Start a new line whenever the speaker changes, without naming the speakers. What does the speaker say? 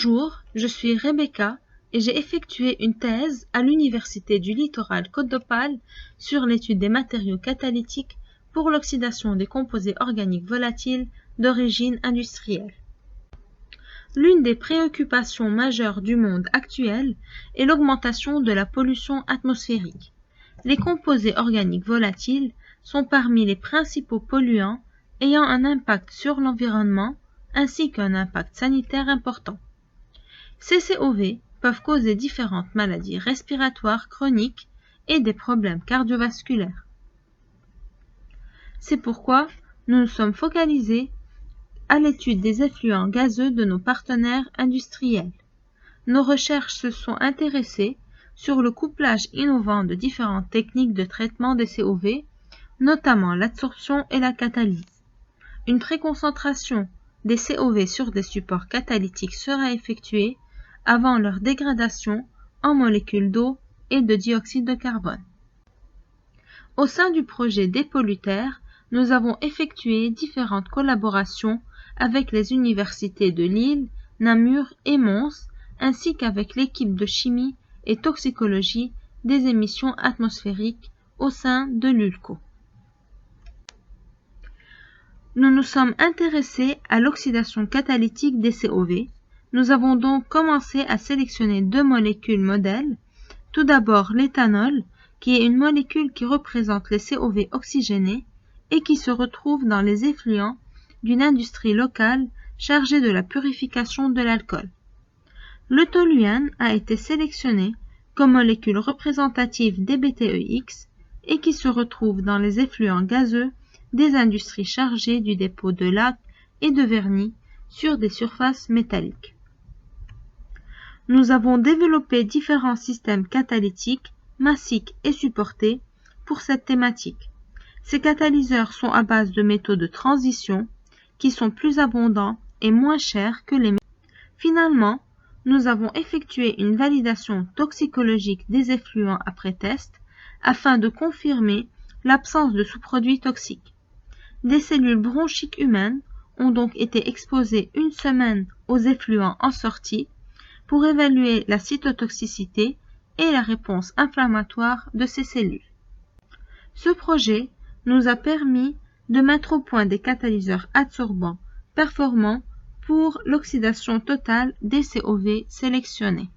Bonjour, je suis Rebecca et j'ai effectué une thèse à l'Université du Littoral Côte d'Opale sur l'étude des matériaux catalytiques pour l'oxydation des composés organiques volatiles d'origine industrielle. L'une des préoccupations majeures du monde actuel est l'augmentation de la pollution atmosphérique. Les composés organiques volatiles sont parmi les principaux polluants ayant un impact sur l'environnement ainsi qu'un impact sanitaire important. Ces COV peuvent causer différentes maladies respiratoires chroniques et des problèmes cardiovasculaires. C'est pourquoi nous nous sommes focalisés à l'étude des effluents gazeux de nos partenaires industriels. Nos recherches se sont intéressées sur le couplage innovant de différentes techniques de traitement des COV, notamment l'adsorption et la catalyse. Une préconcentration des COV sur des supports catalytiques sera effectuée avant leur dégradation en molécules d'eau et de dioxyde de carbone. Au sein du projet Dépolluterre, nous avons effectué différentes collaborations avec les universités de Lille, Namur et Mons, ainsi qu'avec l'équipe de chimie et toxicologie des émissions atmosphériques au sein de l'ULCO. Nous nous sommes intéressés à l'oxydation catalytique des COV. Nous avons donc commencé à sélectionner deux molécules modèles. Tout d'abord l'éthanol, qui est une molécule qui représente les COV oxygénés et qui se retrouve dans les effluents d'une industrie locale chargée de la purification de l'alcool. Le toluène a été sélectionné comme molécule représentative des BTEX et qui se retrouve dans les effluents gazeux des industries chargées du dépôt de laque et de vernis sur des surfaces métalliques. Nous avons développé différents systèmes catalytiques, massiques et supportés pour cette thématique. Ces catalyseurs sont à base de métaux de transition qui sont plus abondants et moins chers que les métaux. Finalement, nous avons effectué une validation toxicologique des effluents après test afin de confirmer l'absence de sous-produits toxiques. Des cellules bronchiques humaines ont donc été exposées une semaine aux effluents en sortie pour évaluer la cytotoxicité et la réponse inflammatoire de ces cellules. Ce projet nous a permis de mettre au point des catalyseurs adsorbants performants pour l'oxydation totale des COV sélectionnés.